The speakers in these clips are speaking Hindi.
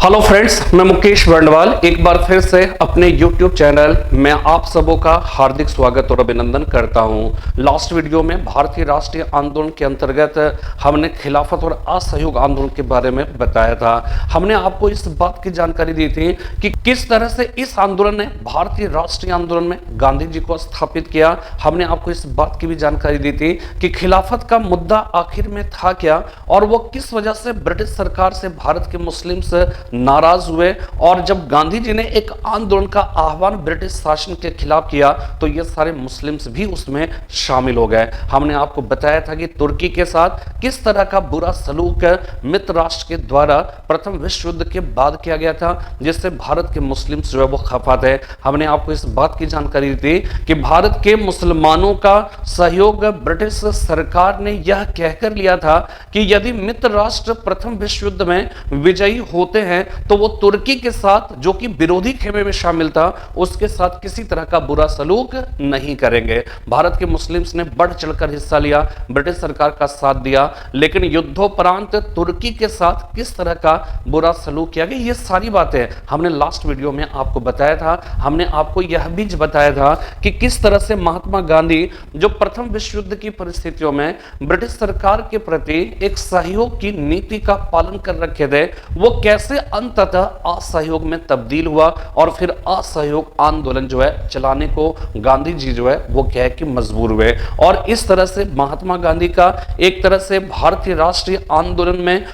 हेलो फ्रेंड्स, मैं मुकेश बर्णवाल एक बार फिर से अपने YouTube चैनल में आप सबों का हार्दिक स्वागत और अभिनंदन करता हूं। लास्ट वीडियो में भारतीय राष्ट्रीय आंदोलन के अंतर्गत हमने खिलाफत और असहयोग आंदोलन के बारे में बताया था। हमने आपको इस बात की जानकारी दी थी कि किस तरह से इस आंदोलन ने भारतीय राष्ट्रीय आंदोलन में गांधी जी को स्थापित किया। हमने आपको इस बात की भी जानकारी दी थी कि खिलाफत का मुद्दा आखिर में था क्या और वो किस वजह से ब्रिटिश सरकार से भारत के मुस्लिम्स नाराज हुए। और जब गांधी जी ने एक आंदोलन का आह्वान ब्रिटिश शासन के खिलाफ किया तो ये सारे मुस्लिम्स भी उसमें शामिल हो गए। हमने आपको बताया था कि तुर्की के साथ किस तरह का बुरा सलूक मित्र राष्ट्र के द्वारा प्रथम विश्व युद्ध के बाद किया गया था, जिससे भारत के मुस्लिम्स जो है वो खफा थे। हमने आपको इस बात की जानकारी दी कि भारत के मुसलमानों का सहयोग ब्रिटिश सरकार ने यह कहकर लिया था कि यदि मित्र राष्ट्र प्रथम विश्व युद्ध में विजयी होते हैं तो वो तुर्की के साथ, जो कि विरोधी खेमे में शामिल था, उसके साथ किसी तरह का बुरा सलूक नहीं करेंगे। भारत के मुस्लिम्स ने बढ़ चढ़कर हिस्सा लिया, ब्रिटिश सरकार का साथ दिया, लेकिन युद्धोपरांत तुर्की के साथ किस तरह का बुरा सलूक किया गया, ये सारी बातें हमने लास्ट वीडियो में आपको बताया था। हमने आपको यह भी बताया था कि किस तरह से महात्मा गांधी जो प्रथम विश्व युद्ध की परिस्थितियों में ब्रिटिश सरकार के प्रति एक सहयोग की नीति का पालन कर रखे थे, वो कैसे अंततः असहयोग में तब्दील हुआ और फिर असहयोग आंदोलन जो है चलाने को गांधी जी जो है वो कह के मजबूर हुए। और इस तरह से महात्मा गांधी का एक तरह से भारतीय राष्ट्रीय आंदोलन में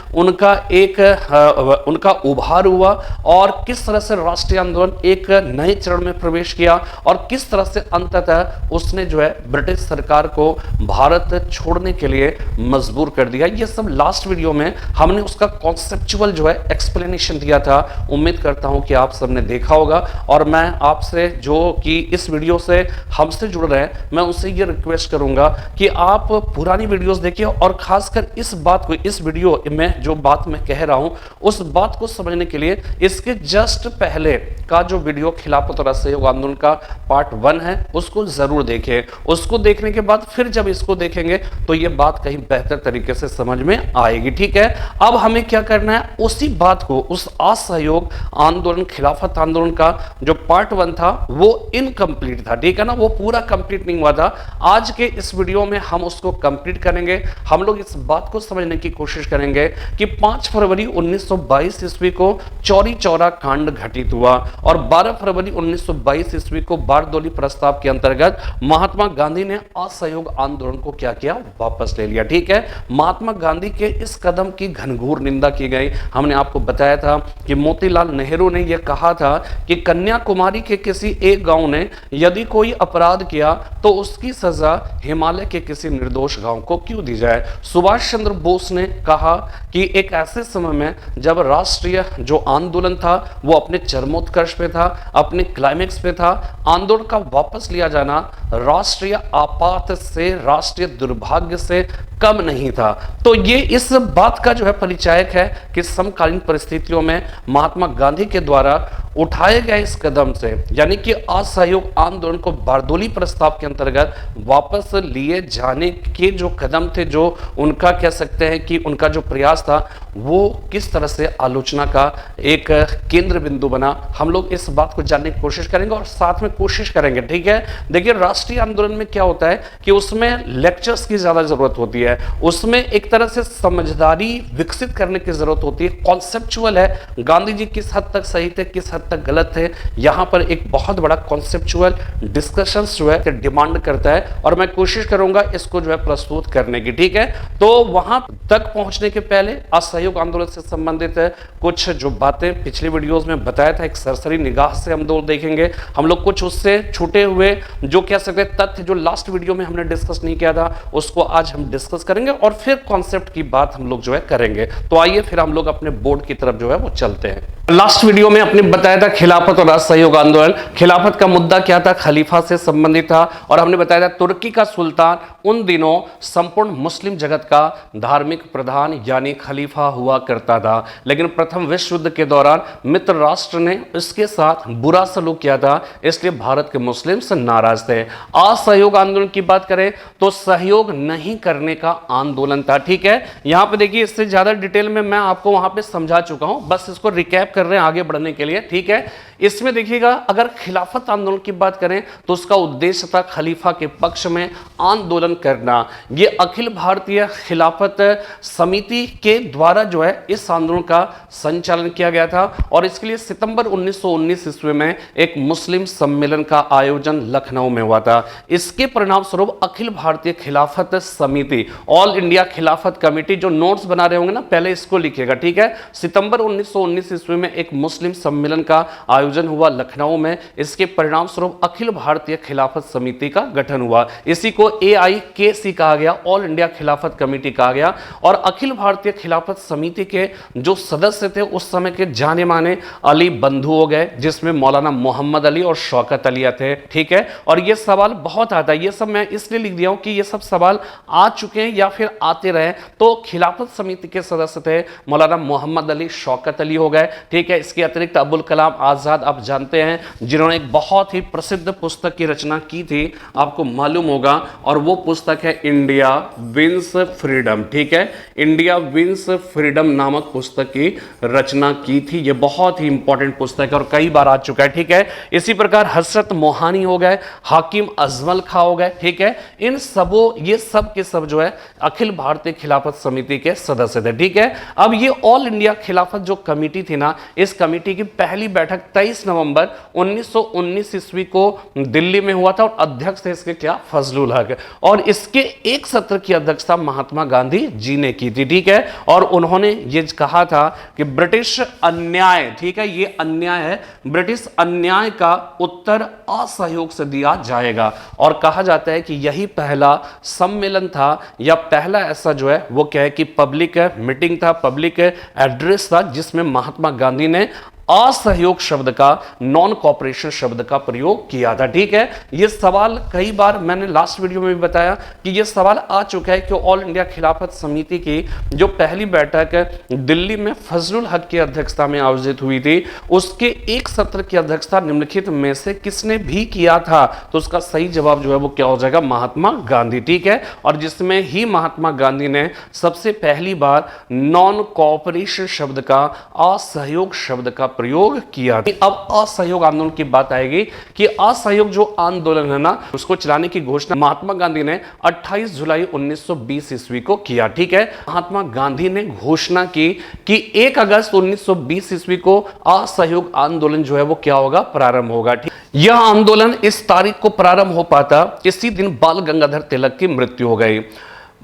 उनका उभार हुआ और किस तरह से राष्ट्रीय आंदोलन एक नए चरण में प्रवेश किया और किस तरह से अंततः उसने जो है ब्रिटिश सरकार को भारत छोड़ने के लिए मजबूर कर दिया। ये सब लास्ट वीडियो में हमने उसका कॉन्सेप्चुअल जो है एक्सप्लेनेशन दिया था। उम्मीद करता हूं कि आप सबने देखा होगा और मैं आपसे जो कि इस वीडियो से हमसे जुड़ रहे हैं, मैं उनसे ये रिक्वेस्ट करूंगा कि आप पुरानी वीडियोस देखिए और खासकर इस बात को, इस वीडियो में जो बात मैं कह रहा हूं उस बात को समझने के लिए इसके जस्ट पहले का जो वीडियो खिलाफत और असहयोग आंदोलन का पार्ट 1 है उसको जरूर देखें। उसको देखने के बाद फिर जब इसको देखेंगे तो ये बात कहीं बेहतर तरीके से समझ में आएगी। ठीक है, अब हमें क्या करना है, उसी बात को, उस असहयोग आंदोलन, खिलाफत आंदोलन का जो पार्ट 1 था वो इनकम्प्लीट था, ठीक है ना, वो पूरा कंप्लीट नहीं हुआ था। आज के इस वीडियो में हम उसको कंप्लीट करेंगे। हम लोग इस बात को समझने की कोशिश करेंगे कि 5 फरवरी 1922 ईस्वी को चौरी चौरा कांड घटित हुआ और 12 फरवरी 1922 ईस्वी को बारदोली प्रस्ताव के अंतर्गत महात्मा गांधी ने असहयोग आंदोलन को क्या किया, वापस ले लिया। ठीक है, महात्मा गांधी के इस कदम की घनघोर निंदा की गई। हमने आपको बताया था कि मोतीलाल नेहरू ने यह कहा था कि कन्याकुमारी के किसी एक गांव ने यदि कोई अपराध किया तो उसकी सजा हिमालय के किसी निर्दोष गांव को क्यों दी जाए। सुभाष चंद्र बोस ने कहा कि एक ऐसे समय में जब राष्ट्रीय जो आंदोलन था वो अपने चरमोत्कर्ष पे था, अपने क्लाइमेक्स पे था, आंदोलन का वापस लिया जाना राष्ट्रीय आपात से, राष्ट्रीय दुर्भाग्य से कम नहीं था। तो ये इस बात का जो है परिचायक है कि समकालीन परिस्थितियों में महात्मा गांधी के द्वारा उठाए गए इस कदम से, यानी कि असहयोग आंदोलन को बारदोली प्रस्ताव के अंतर्गत वापस लिए जाने के जो कदम थे, जो उनका कह सकते हैं कि उनका जो प्रयास था, वो किस तरह से आलोचना का एक केंद्र बिंदु बना। हम लोग इस बात को जानने की कोशिश करेंगे और साथ में कोशिश करेंगे। ठीक है, देखिए राष्ट्रीय आंदोलन में क्या होता है कि उसमें लेक्चर्स की ज्यादा जरूरत होती है, उसमें एक तरह से समझदारी विकसित करने की जरूरत होती है। कॉन्सेप्चुअल है, गांधी जी किस हद तक सही थे, किस हद तक गलत थे, यहां पर एक बहुत बड़ा कॉन्सेप्चुअल डिस्कशंस जो है डिमांड करता है और मैं कोशिश करूंगा इसको जो है प्रस्तुत करने की। ठीक है, तो वहां तक पहुंचने के पहले असहयोग आंदोलन से संबंधित कुछ जो बातें पिछली वीडियोस में बताया था, एक सरसरी निगाह से हम लोग देखेंगे। हम लोग कुछ उससे छूटे हुए जो कह सकते हैं तथ्य जो लास्ट वीडियो में हमने डिस्कस नहीं किया था उसको आज हम डिस्कस करेंगे और फिर कॉन्सेप्ट की बात हम लोग जो है करेंगे। तो आइए फिर हम लोग अपने बोर्ड की तरफ जो है वो चलते हैं। लास्ट वीडियो में आपने बताया था खिलाफत और असहयोग आंदोलन, खिलाफत का मुद्दा क्या था, खलीफा से संबंधित था और हमने बताया था तुर्की का सुल्तान उन दिनों संपूर्ण मुस्लिम जगत का धार्मिक प्रधान यानी खलीफा हुआ करता था, लेकिन प्रथम विश्व युद्ध के दौरान मित्र राष्ट्र ने इसके साथ बुरा सलूक किया था, इसलिए भारत के मुस्लिम नाराज थे। असहयोग आंदोलन की बात करें तो सहयोग नहीं करने का का आंदोलन था। ठीक है, यहां पे देखिए इससे ज्यादा डिटेल में मैं आपको वहां पे समझा चुका हूं, बस इसको रिकैप कर रहे हैं आगे बढ़ने के लिए। ठीक है, इसमें देखिएगा अगर खिलाफत आंदोलन की बात करें तो उसका उद्देश्य था खलीफा के पक्ष में आंदोलन करना। यह अखिल भारतीय खिलाफत समिति के द्वारा जो है इस आंदोलन का संचालन किया गया था और इसके लिए सितंबर 1919 ईस्वी में एक मुस्लिम सम्मेलन का आयोजन लखनऊ में हुआ था। इसके परिणाम स्वरूप अखिल भारतीय खिलाफत समिति, ऑल इंडिया खिलाफत कमेटी, जो नोट्स बना रहे होंगे ना पहले इसको लिखिएगा। ठीक है, सितंबर 1919 ईस्वी में एक मुस्लिम सम्मेलन का आयोजन हुआ लखनऊ में। इसके परिणाम स्वरूप अखिल भारतीय खिलाफत समिति का गठन हुआ। इसी को AIKC कहा गया, ऑल इंडिया खिलाफत कमेटी कहा गया। और अखिल भारतीय खिलाफत समिति के जो सदस्य थे उस समय के जाने माने अली बंधु हो गए, जिसमें मौलाना मोहम्मद अली और शौकत अली थे। ठीक है, और ये सवाल बहुत आता है, ये सब मैं इसलिए लिख दिया हूं कि ये सब सवाल आ चुके हैं या फिर आते रहे। तो खिलाफत समिति के सदस्य थे मौलाना मोहम्मद अली, शौकत अली हो गए। ठीक है, इसके अतिरिक्त अबुल कलाम आजाद आप जानते हैं, जिन्होंने एक बहुत ही प्रसिद्ध पुस्तक की रचना की थी, आपको मालूम होगा, और वो पुस्तक है इंडिया विंस फ्रीडम। ठीक है, इंडिया विंस फ्रीडम नामक पुस्तक की रचना की थी। ये बहुत ही इंपॉर्टेंट पुस्तक है और कई बार आ चुका है। ठीक है, इसी प्रकार हसरत मोहानी हो गए, हाकिम अजमल खां हो गए। ठीक है, इन सबों ये सब के सब जो है अखिल भारतीय खिलाफत समिति के सदस्य थे। ठीक है, अब ये ऑल इंडिया खिलाफत जो कमेटी थी ना, इस कमेटी की पहली बैठक 23 नवंबर 1919 ईस्वी को दिल्ली में हुआ था और अध्यक्ष थे इसके क्या, फजलुल हक, और इसके एक सत्र की अध्यक्षता महात्मा गांधी जी ने की थी। ठीक है, और उन्होंने ये कहा था कि ब्रिटिश अन्याय, ठीक है, ये अन्याय है, ब्रिटिश अन्याय का उत्तर असहयोग से दिया जाएगा। और कहा जाता है कि यही पहला सम्मेलन था या पहला ऐसा जो है वो क्या है कि पब्लिक मीटिंग था, पब्लिक एड्रेस था, जिसमें महात्मा गांधी ने असहयोग शब्द का, नॉन कॉपरेशन शब्द का प्रयोग किया था। ठीक है, यह सवाल कई बार मैंने लास्ट वीडियो में भी बताया कि यह सवाल आ चुका है कि ऑल इंडिया खिलाफत समिति की जो पहली बैठक दिल्ली में फजलुल हक की अध्यक्षता में आयोजित हुई थी, उसके एक सत्र की अध्यक्षता निम्नलिखित में से किसने भी किया था, तो उसका सही जवाब जो है वो क्या हो जाएगा, महात्मा गांधी। ठीक है, और जिसमें ही महात्मा गांधी ने सबसे पहली बार नॉन कॉपरेशन शब्द का, असहयोग शब्द का प्रयोग किया। अब असहयोग आंदोलन की बात आएगी कि असहयोग जो आंदोलन है ना, उसको चलाने की घोषणा महात्मा गांधी ने 28 जुलाई 1920 ईस्वी को किया। ठीक है, महात्मा गांधी ने घोषणा की कि 1 अगस्त 1920 ईस्वी को असहयोग आंदोलन जो है वो क्या होगा, प्रारंभ होगा। यह आंदोलन इस तारीख को प्रारंभ हो पाता, इसी दिन बाल गंगाधर तिलक की मृत्यु हो गई।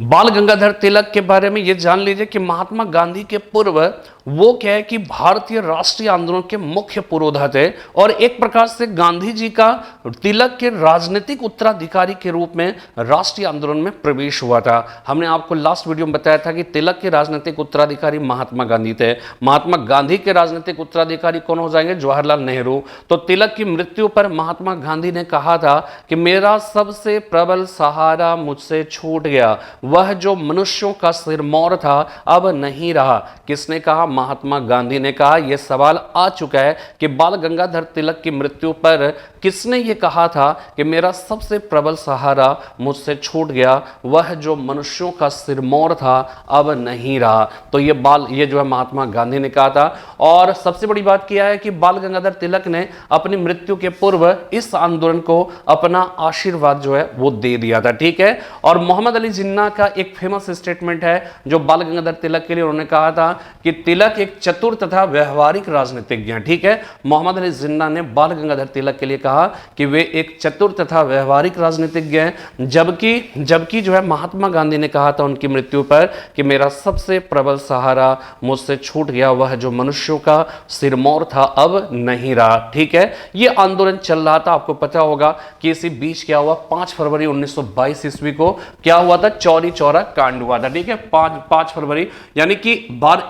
बाल गंगाधर तिलक के बारे में यह जान लीजिए कि महात्मा गांधी के पूर्व वो क्या है कि भारतीय राष्ट्रीय आंदोलन के मुख्य पुरोधा थे और एक प्रकार से गांधी जी का तिलक के राजनीतिक उत्तराधिकारी के रूप में राष्ट्रीय आंदोलन में प्रवेश हुआ था। हमने आपको लास्ट वीडियो में बताया था कि तिलक के राजनीतिक उत्तराधिकारी महात्मा गांधी थे। महात्मा गांधी के राजनीतिक उत्तराधिकारी कौन हो जाएंगे, जवाहरलाल नेहरू। तो तिलक की मृत्यु पर महात्मा गांधी ने कहा था कि मेरा सबसे प्रबल सहारा मुझसे छूट गया, वह जो मनुष्यों का सिरमौर था अब नहीं रहा। किसने कहा, महात्मा गांधी ने कहा। यह सवाल आ चुका है कि बाल गंगाधर तिलक की मृत्यु पर किसने यह कहा था कि मेरा सबसे प्रबल सहारा मुझसे छूट गया, वह जो मनुष्यों का सिरमौर था अब नहीं रहा। तो ये जो है महात्मा गांधी ने कहा था। और सबसे बड़ी बात क्या है कि बाल गंगाधर तिलक ने अपनी मृत्यु के पूर्व इस आंदोलन को अपना आशीर्वाद जो है वो दे दिया था। ठीक है, और मोहम्मद अली जिन्ना का एक फेमस स्टेटमेंट है जो बाल गंगाधर तिलक के लिए उन्होंने कहा था कि तिलक एक चतुर तथा व्यवहारिक राजनीतिज्ञ हैं। ठीक है, मोहम्मद अली जिन्ना ने बाल गंगाधर तिलक के लिए कहा कि वे एक चतुर तथा व्यवहारिक राजनीतिज्ञ हैं, जबकि जो है महात्मा गांधी ने कहा था उनकी मृत्यु पर कि मेरा सबसे प्रबल सहारा मुझसे छूट गया, वह जो मनुष्यों का सिरमौर था अब नहीं रहा। ठीक है, यह आंदोलन चल रहा था, आपको पता होगा कि इसी बीच क्या हुआ, 5 फरवरी 1922 ईस्वी को क्या हुआ था, चौरी चौरा कांड हुआ था। ठीक है, 5 फरवरी यानी कि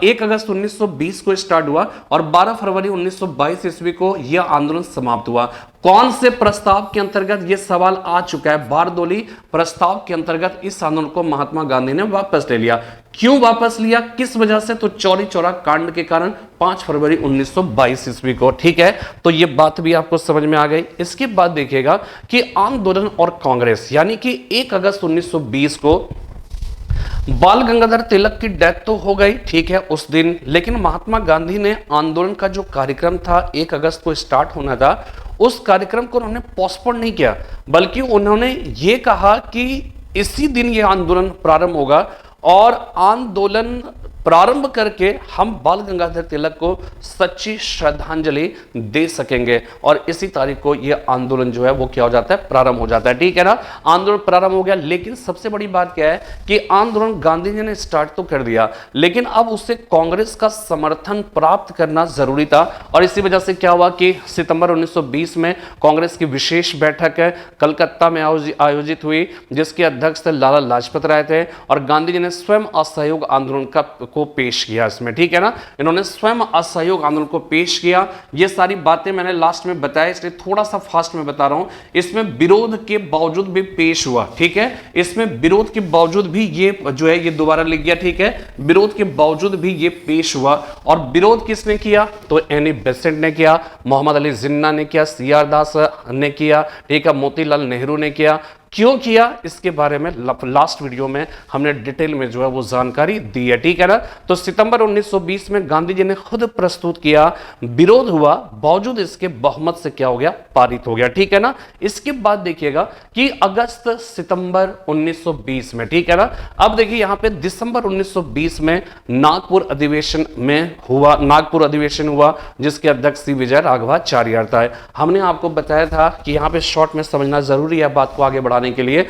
1 अगस्त 1920 को स्टार्ट हुआ और 12 फरवरी 1922 ईस्वी को यह आंदोलन समाप्त हुआ। कौन से प्रस्ताव के अंतर्गत यह सवाल आ चुका है, बारदोली प्रस्ताव के अंतर्गत इस आंदोलन को महात्मा गांधी ने वापस ले लिया। क्यों वापस लिया, किस वजह से, तो चौरी चौरा कांड के कारण 5 फरवरी 1922 ईस्वी को। ठीक है, तो यह बात भी आपको समझ में आ गई। इसके बाद देखिएगा कि आंदोलन और कांग्रेस यानी कि 1 अगस्त 1920 को बाल गंगाधर तिलक की डेथ तो हो गई, ठीक है, उस दिन, लेकिन महात्मा गांधी ने आंदोलन का जो कार्यक्रम था 1 अगस्त को स्टार्ट होना था, उस कार्यक्रम को उन्होंने पोस्टपोन नहीं किया, बल्कि उन्होंने ये कहा कि इसी दिन ये आंदोलन प्रारंभ होगा और आंदोलन प्रारंभ करके हम बाल गंगाधर तिलक को सच्ची श्रद्धांजलि दे सकेंगे और इसी तारीख को यह आंदोलन जो है वो क्या हो जाता है, प्रारंभ हो जाता है, ठीक है ना। आंदोलन प्रारंभ हो गया, लेकिन सबसे बड़ी बात क्या है कि आंदोलन गांधी जी ने स्टार्ट तो कर दिया, लेकिन अब उसे कांग्रेस का समर्थन प्राप्त करना जरूरी था और इसी वजह से क्या हुआ कि सितंबर 1920 में कांग्रेस की विशेष बैठक कलकत्ता में आयोजित हुई, जिसके अध्यक्ष लाला लाजपत राय थे और गांधी जी ने स्वयं असहयोग आंदोलन को पेश किया इसमें, ठीक है ना। इन्होंने स्वयं असहयोग आंदोलन को पेश किया। ये सारी बातें मैंने लास्ट में बताया, इसलिए थोड़ा सा फास्ट में बता रहा हूं। इसमें विरोध के बावजूद भी पेश हुआ, ठीक है, इसमें विरोध के बावजूद भी ये जो है ये दोबारा लिख गया, ठीक है, विरोध के बावजूद भी ये पेश हुआ। और विरोध किसने किया, तो एनी बेसेंट ने किया, मोहम्मद अली जिन्ना ने किया, सीआर दास ने किया, ठीक है, मोतीलाल नेहरू ने किया। क्यों किया, इसके बारे में लास्ट वीडियो में हमने डिटेल में जो है वो जानकारी दी है, ठीक है ना। तो सितंबर 1920 में गांधी जी ने खुद प्रस्तुत किया, विरोध हुआ, बावजूद इसके बहुमत से क्या हो गया, पारित हो गया, ठीक है ना। इसके बाद देखिएगा कि अगस्त सितंबर 1920 में, ठीक है ना। अब देखिए यहां पे दिसंबर 1920 में नागपुर अधिवेशन में हुआ, नागपुर अधिवेशन हुआ, जिसके अध्यक्ष सी विजय राघवाचार्य था। हमने आपको बताया था कि यहां पे शॉर्ट में समझना जरूरी है बात को आगे बढ़ाने के लिए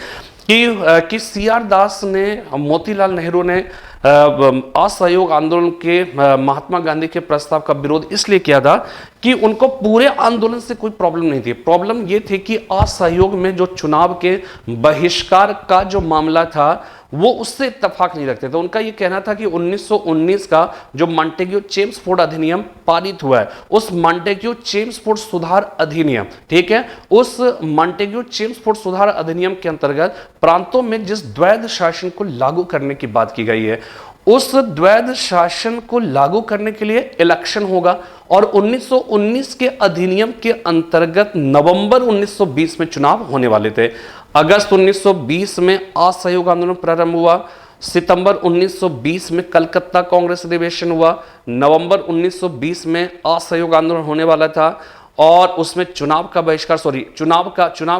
कि सीआर दास ने, मोतीलाल नेहरू ने असहयोग आंदोलन के महात्मा गांधी के प्रस्ताव का विरोध इसलिए किया था कि उनको पूरे आंदोलन से कोई प्रॉब्लम नहीं थी। प्रॉब्लम यह थी कि असहयोग में जो चुनाव के बहिष्कार का जो मामला था वो उससे इत्तेफाक नहीं रखते थे। उनका यह कहना था कि 1919 का जो मॉन्टेग्यू चेम्सफोर्ड अधिनियम पारित हुआ है, उस मॉन्टेग्यू चेम्सफोर्ड सुधार अधिनियम, ठीक है, उस मॉन्टेग्यू चेम्सफोर्ड सुधार अधिनियम के अंतर्गत प्रांतों में जिस द्वैध शासन को लागू करने की बात की गई है, उस द्वैध शासन को लागू करने के लिए इलेक्शन होगा और 1919 के अधिनियम के अंतर्गत नवंबर 1920 में चुनाव होने वाले थे। अगस्त 1920 में असहयोग आंदोलन प्रारंभ हुआ, सितंबर 1920 में कलकत्ता कांग्रेस अधिवेशन हुआ, नवंबर 1920 में असहयोग आंदोलन होने वाला था और उसमें चुनाव का बहिष्कार, चुनाव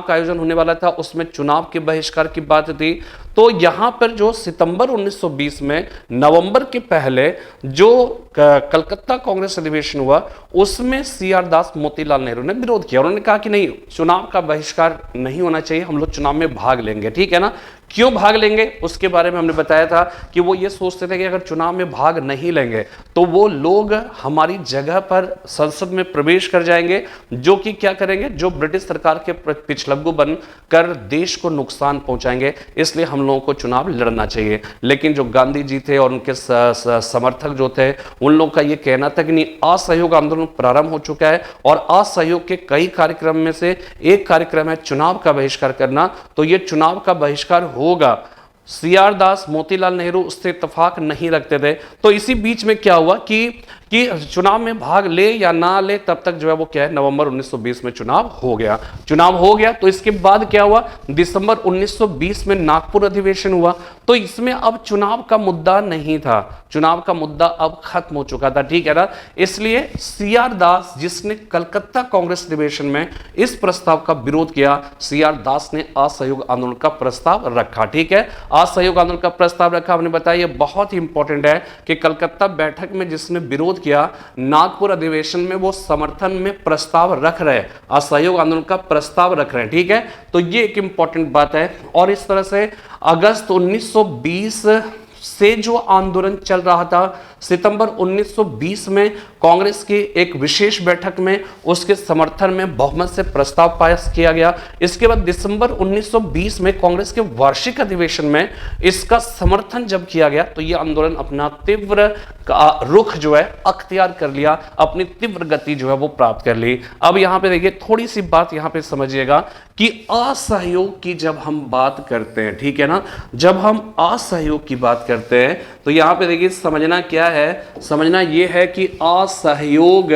का आयोजन होने वाला था, उसमें चुनाव के बहिष्कार की बात थी। तो यहां पर जो सितंबर 1920 में नवंबर के पहले जो कलकत्ता कांग्रेस अधिवेशन हुआ, उसमें सीआर दास, मोतीलाल नेहरू ने विरोध किया। उन्होंने कहा कि नहीं, चुनाव का बहिष्कार नहीं होना चाहिए, हम लोग चुनाव में भाग लेंगे, ठीक है ना। क्यों भाग लेंगे उसके बारे में हमने बताया था कि वो ये सोचते थे कि अगर चुनाव में भाग नहीं लेंगे तो वो लोग हमारी जगह पर संसद में प्रवेश कर जाएंगे, जो कि क्या करेंगे, जो ब्रिटिश सरकार के पिछलग्गू बनकर देश को नुकसान पहुंचाएंगे, इसलिए हम लोगों को चुनाव लड़ना चाहिए। लेकिन जो गांधी जी थे और उनके समर्थक जो थे, उन लोगों का यह कहना था कि नहीं, असहयोग आंदोलन प्रारंभ हो चुका है और असहयोग के कई कार्यक्रम में से एक कार्यक्रम है चुनाव का बहिष्कार करना, तो यह चुनाव का बहिष्कार होगा। सीआर दास, मोतीलाल नेहरू उससे इत्तेफाक नहीं रखते थे। तो इसी बीच में क्या हुआ कि चुनाव में भाग ले या ना ले, तब तक जो है वो क्या है, नवंबर 1920 में चुनाव हो गया। तो इसके बाद क्या हुआ, दिसंबर 1920 में नागपुर अधिवेशन हुआ। तो इसमें अब चुनाव का मुद्दा नहीं था, चुनाव का मुद्दा अब खत्म हो चुका था, ठीक है ना। इसलिए सीआर दास, जिसने कलकत्ता कांग्रेस अधिवेशन में इस प्रस्ताव का विरोध किया, सीआर दास ने असहयोग आंदोलन का प्रस्ताव रखा, ठीक है, असहयोग आंदोलन का प्रस्ताव रखा। हमने बताया यह बहुत ही इंपॉर्टेंट है कि कलकत्ता बैठक में जिसने विरोध किया, नागपुर अधिवेशन में वो समर्थन में प्रस्ताव रख रहे हैं, असहयोग आंदोलन का प्रस्ताव रख रहे हैं, ठीक है। तो ये एक इंपॉर्टेंट बात है। और इस तरह से अगस्त 1920 से जो आंदोलन चल रहा था, सितंबर 1920 में कांग्रेस की एक विशेष बैठक में उसके समर्थन में बहुमत से प्रस्ताव पास किया गया। इसके बाद दिसंबर 1920 में कांग्रेस के वार्षिक अधिवेशन में इसका समर्थन जब किया गया, तो यह आंदोलन अपना तीव्र रुख जो है अख्तियार कर लिया, अपनी तीव्र गति जो है वो प्राप्त कर ली। अब यहां पे देखिए, थोड़ी सी बात यहां पे समझिएगा कि असहयोग की जब हम बात करते हैं, ठीक है ना, जब हम असहयोग की बात करते हैं तो यहां पे देखिए समझना क्या है, समझना यह है कि असहयोग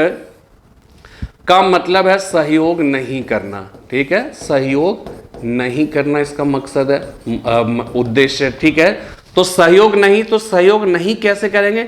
का मतलब है सहयोग नहीं करना, ठीक है, सहयोग नहीं करना इसका मकसद है, उद्देश्य, ठीक है। तो सहयोग नहीं कैसे करेंगे?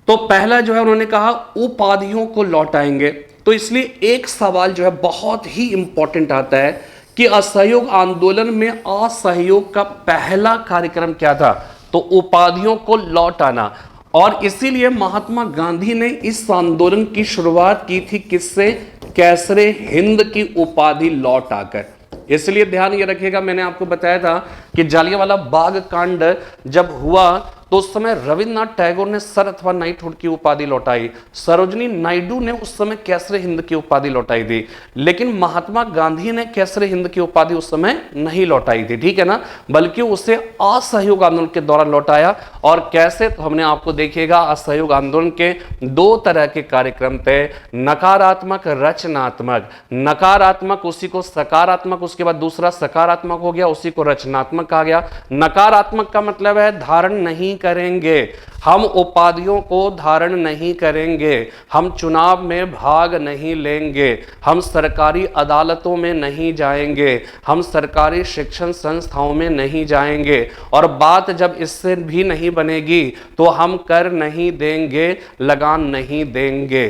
तो पहला जो है उन्होंने कहा उपाधियों को लौटाएंगे। तो इसलिए एक सवाल जो है बहुत ही इंपॉर्टेंट आता है कि असहयोग आंदोलन में असहयोग का पहला कार्यक्रम क्या था? तो उपाधियों को लौटाना। और इसीलिए महात्मा गांधी ने इस आंदोलन की शुरुआत की थी किससे? कैसरे हिंद की उपाधि लौट आकर। इसलिए ध्यान ये रखिएगा, मैंने आपको बताया था कि जालियांवाला बाग कांड जब हुआ तो उस समय रविन्द्रनाथ टैगोर ने सर अथवा नाइटहुड की उपाधि लौटाई, सरोजनी नायडू ने उस समय कैसरे हिंद की उपाधि लौटाई थी, लेकिन महात्मा गांधी ने कैसरे हिंद की उपाधि उस समय नहीं लौटाई थी, ठीक है ना, बल्कि उसे असहयोग आंदोलन के दौरान लौटाया। और कैसे? तो हमने आपको देखिएगा असहयोग आंदोलन के दो तरह के कार्यक्रम थे, नकारात्मक, रचनात्मक। नकारात्मक उसी को सकारात्मक, उसके बाद दूसरा सकारात्मक हो गया, उसी को रचनात्मक कहा गया। नकारात्मक का मतलब है धारण नहीं करेंगे, हम उपाधियों को धारण नहीं करेंगे, हम चुनाव में भाग नहीं लेंगे, हम सरकारी अदालतों में नहीं जाएंगे, हम सरकारी शिक्षण संस्थाओं में नहीं जाएंगे, और बात जब इससे भी नहीं बनेगी तो हम कर नहीं देंगे, लगान नहीं देंगे।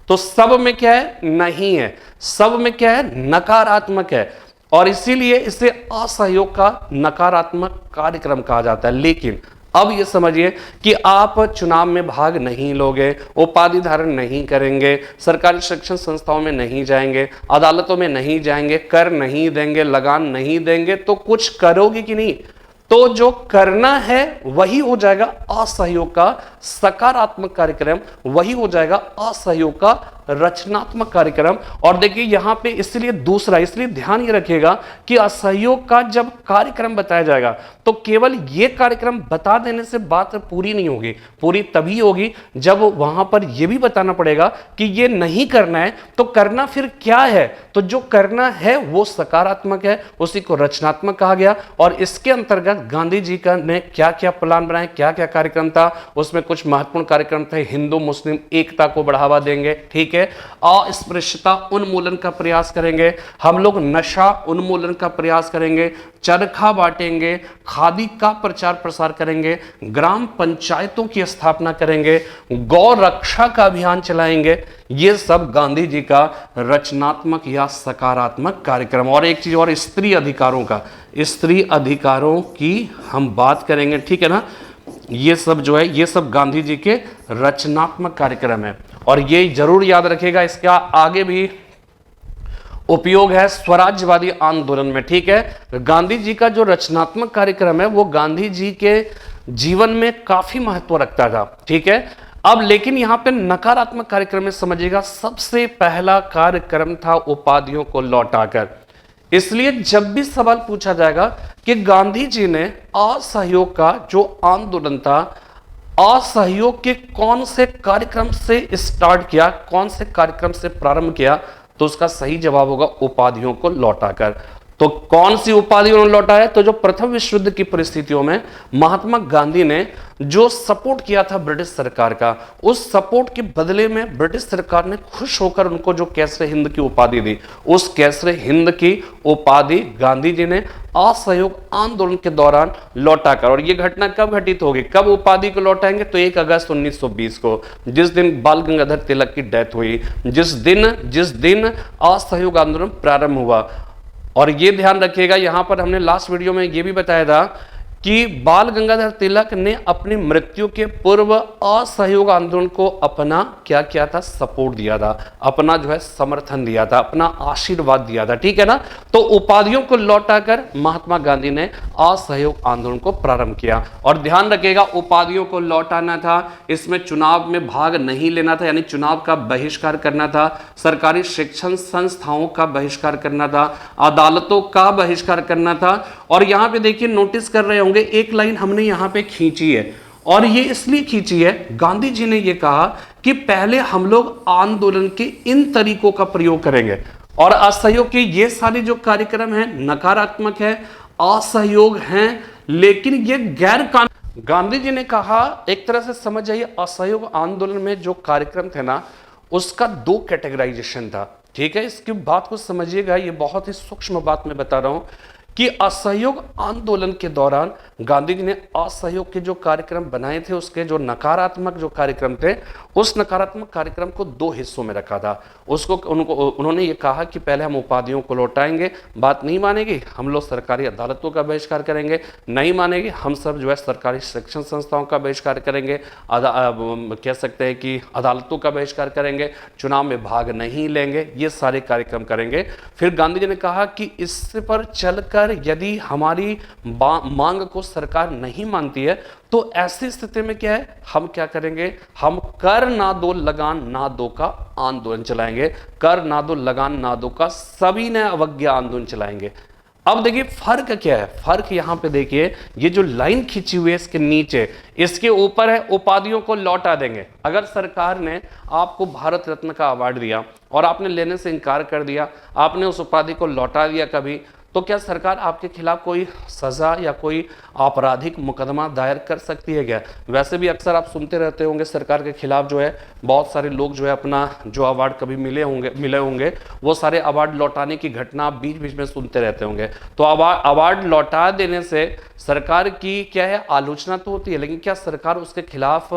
तो सब में क्या है? नहीं है। सब में क्या है? नकारात्मक है, और इसीलिए इसे असहयोग का नकारात्मक कार्यक्रम कहा जाता है। लेकिन अब ये समझिए कि आप चुनाव में भाग नहीं लोगे, उपाधि धारण नहीं करेंगे, सरकारी शिक्षण संस्थाओं में नहीं जाएंगे, अदालतों में नहीं जाएंगे, कर नहीं देंगे, लगान नहीं देंगे, तो कुछ करोगे कि नहीं? तो जो करना है वही हो जाएगा असहयोग का सकारात्मक कार्यक्रम, वही हो जाएगा असहयोग का रचनात्मक कार्यक्रम। और देखिए यहां पे इसलिए दूसरा, इसलिए ध्यान ये रखिएगा कि असहयोग का जब कार्यक्रम बताया जाएगा तो केवल ये कार्यक्रम बता देने से बात पूरी नहीं होगी, पूरी तभी होगी जब वहां पर यह भी बताना पड़ेगा कि ये नहीं करना है तो करना फिर क्या है। तो जो करना है वो सकारात्मक है, उसी को रचनात्मक कहा गया। और इसके अंतर्गत गांधी जी का ने क्या क्या प्लान बनाए, क्या क्या कार्यक्रम था, उसमें कुछ महत्वपूर्ण कार्यक्रम थे। हिंदू मुस्लिम एकता को बढ़ावा देंगे, ठीक है, अस्पृश्यता उन्मूलन का प्रयास करेंगे, हम लोग नशा उन्मूलन का प्रयास करेंगे, चरखा बांटेंगे, खादी का प्रचार प्रसार करेंगे, ग्राम पंचायतों की स्थापना करेंगे, गौ रक्षा का अभियान चलाएंगे। ये सब गांधी जी का रचनात्मक या सकारात्मक कार्यक्रम। और एक चीज और, स्त्री अधिकारों का, स्त्री अधिकारों की हम बात करेंगे, ठीक है ना। ये सब जो है ये सब गांधी जी के रचनात्मक कार्यक्रम है, और ये जरूर याद रखिएगा, इसका आगे भी उपयोग है स्वराज्यवादी आंदोलन में, ठीक है। गांधी जी का जो रचनात्मक कार्यक्रम है वो गांधी जी के जीवन में काफी महत्व रखता था, ठीक है। अब लेकिन यहां पे नकारात्मक कार्यक्रम में समझिएगा, सबसे पहला कार्यक्रम था उपाधियों को लौटाकर। इसलिए जब भी सवाल पूछा जाएगा कि गांधी जी ने असहयोग का जो आंदोलन था, असहयोग के कौन से कार्यक्रम से स्टार्ट किया, कौन से कार्यक्रम से प्रारंभ किया, तो उसका सही जवाब होगा उपाधियों को लौटाकर। तो कौन सी उपाधि उन्होंने लौटाया? तो जो प्रथम विश्व युद्ध की परिस्थितियों में महात्मा गांधी ने जो सपोर्ट किया था ब्रिटिश सरकार का, उस सपोर्ट के बदले में ब्रिटिश सरकार ने खुश होकर उनको जो कैसरे हिंद की उपाधि दी, उस कैसरे हिंद की उपाधि गांधी जी ने असहयोग आंदोलन के दौरान लौटाकर। और यह घटना कब घटित होगी, कब उपाधि को लौटाएंगे? तो 1 अगस्त 1920 को, जिस दिन बाल गंगाधर तिलक की डेथ हुई, जिस दिन असहयोग आंदोलन प्रारंभ हुआ। और ये ध्यान रखिएगा, यहां पर हमने लास्ट वीडियो में यह भी बताया था कि बाल गंगाधर तिलक ने अपनी मृत्यु के पूर्व असहयोग आंदोलन को अपना क्या किया था? सपोर्ट दिया था, अपना जो है समर्थन दिया था, अपना आशीर्वाद दिया था, ठीक है ना। तो उपाधियों को लौटाकर महात्मा गांधी ने असहयोग आंदोलन को प्रारंभ किया। और ध्यान रखिएगा, उपाधियों को लौटाना था, इसमें चुनाव में भाग नहीं लेना था, यानी चुनाव का बहिष्कार करना था, सरकारी शिक्षण संस्थाओं का बहिष्कार करना था, अदालतों का बहिष्कार करना था। और यहां पे देखिए, नोटिस कर रहे होंगे, एक लाइन हमने यहां पे खींची है, और ये इसलिए खींची है, गांधी जी ने ये कहा कि पहले हम लोग आंदोलन के इन तरीकों का प्रयोग करेंगे, और असहयोग के ये सारे जो कार्यक्रम हैं नकारात्मक है, असहयोग हैं, लेकिन ये गैर कानूनी। गांधी जी ने कहा, एक तरह से समझ जाइए, असहयोग आंदोलन में जो कार्यक्रम थे ना, उसका 2 कैटेगराइजेशन था, ठीक है। इसकी बात को समझिएगा, ये बहुत ही सूक्ष्म बात मैं बता रहा हूं कि असहयोग आंदोलन के दौरान गांधी जी ने असहयोग के जो कार्यक्रम बनाए थे, उसके जो नकारात्मक जो कार्यक्रम थे, उस नकारात्मक कार्यक्रम को दो हिस्सों में रखा था। उन्होंने ये कहा कि पहले हम उपाधियों को लौटाएंगे, बात नहीं मानेगी हम लोग सरकारी अदालतों का बहिष्कार करेंगे, नहीं मानेगी हम सब जो है सरकारी शिक्षण संस्थाओं का बहिष्कार करेंगे, कह सकते हैं कि अदालतों का बहिष्कार करेंगे, चुनाव में भाग नहीं लेंगे, ये सारे कार्यक्रम करेंगे। फिर गांधी जी ने कहा कि इस पर चलकर यदि हमारी मांग को सरकार नहीं मानती है तो ऐसी स्थिति में क्या है, हम क्या करेंगे, हम कर ना दो लगान ना दो का आंदोलन चलाएंगे, कर ना दो लगान ना दो का सभी ने अवज्ञा आंदोलन चलाएंगे। अब देखिए फर्क क्या है, फर्क यहां पे देखिए, ये जो लाइन खींची हुई है इसके नीचे, इसके ऊपर है उपाधियों को लौटा देंगे। अगर सरकार ने आपको भारत रत्न का अवार्ड दिया और आपने लेने से इनकार कर दिया, आपने उस उपाधि को लौटा दिया कभी, तो क्या सरकार आपके खिलाफ कोई सजा या कोई आपराधिक मुकदमा दायर कर सकती है क्या? वैसे भी अक्सर आप सुनते रहते होंगे सरकार के खिलाफ जो है बहुत सारे लोग जो है अपना जो अवार्ड कभी मिले होंगे वो सारे अवार्ड लौटाने की घटना आप बीच बीच में सुनते रहते होंगे। तो अवार्ड लौटा देने से सरकार की क्या है, आलोचना तो होती है, लेकिन क्या सरकार उसके खिलाफ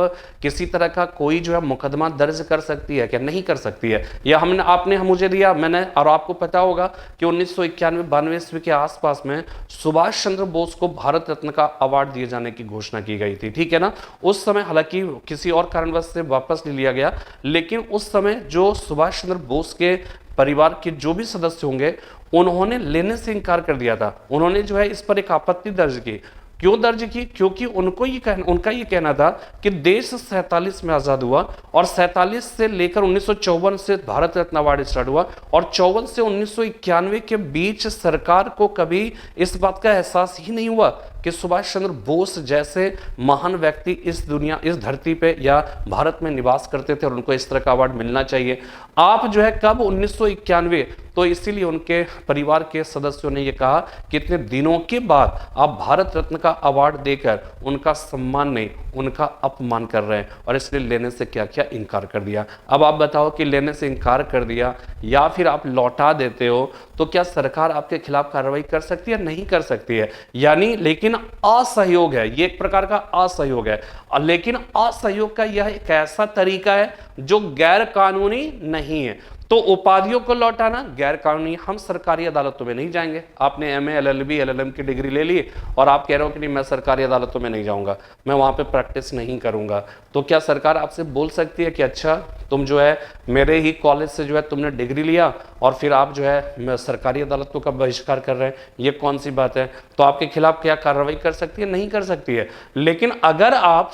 किसी तरह का कोई जो है मुकदमा दर्ज कर सकती है क्या? नहीं कर सकती है। या आपने मुझे दिया, मैंने, और आपको पता होगा कि 1991-92 ईस्वी के आसपास में सुभाष चंद्र बोस को भारत रत्न का अवार्ड दिए जाने की घोषणा की गई थी, ठीक है ना। उस समय हालांकि किसी और कारणवश से वापस ले लिया गया, लेकिन उस समय जो सुभाष चंद्र बोस के परिवार के जो भी सदस्य होंगे उन्होंने लेने से इनकार कर दिया था। उन्होंने जो है इस पर एक आपत्ति दर्ज की। क्यों दर्ज की? क्योंकि उनका ये कहना था कि देश 47 में आजाद हुआ और 47 से लेकर 1954 से भारत रत्न अवार्ड स्टार्ट हुआ और 54 से 1991 के बीच सरकार को कभी इस बात का एहसास ही नहीं हुआ कि सुभाष चंद्र बोस जैसे महान व्यक्ति इस धरती पे या भारत में निवास करते थे और उनको इस तरह का अवार्ड मिलना चाहिए। आप जो है कब 1991, तो इसीलिए उनके परिवार के सदस्यों ने यह कहा कि इतने दिनों के बाद आप भारत रत्न का अवार्ड देकर उनका सम्मान नहीं, उनका अपमान कर रहे हैं, और इसलिए लेने से क्या क्या इनकार कर दिया। अब आप बताओ कि लेने से इनकार कर दिया या फिर आप लौटा देते हो तो क्या सरकार आपके खिलाफ कार्रवाई कर सकती है? नहीं कर सकती है। यानी लेकिन असहयोग है, ये एक प्रकार का असहयोग है, लेकिन असहयोग का यह एक ऐसा तरीका है जो गैर कानूनी नहीं है। तो उपाधियों को लौटाना गैर कानूनी, हम सरकारी अदालतों में नहीं जाएंगे। आपने एमए, एलएलबी, एलएलएम की डिग्री ले ली और आप कह रहे हो कि नहीं मैं सरकारी अदालतों में नहीं जाऊंगा, मैं वहां पे प्रैक्टिस नहीं करूंगा, तो क्या सरकार आपसे बोल सकती है कि अच्छा तुम जो है मेरे ही कॉलेज से जो है तुमने डिग्री लिया और फिर आप जो है सरकारी अदालतों का बहिष्कार कर रहे हैं, ये कौन सी बात है? तो आपके खिलाफ क्या कार्रवाई कर सकती है? नहीं कर सकती है। लेकिन अगर आप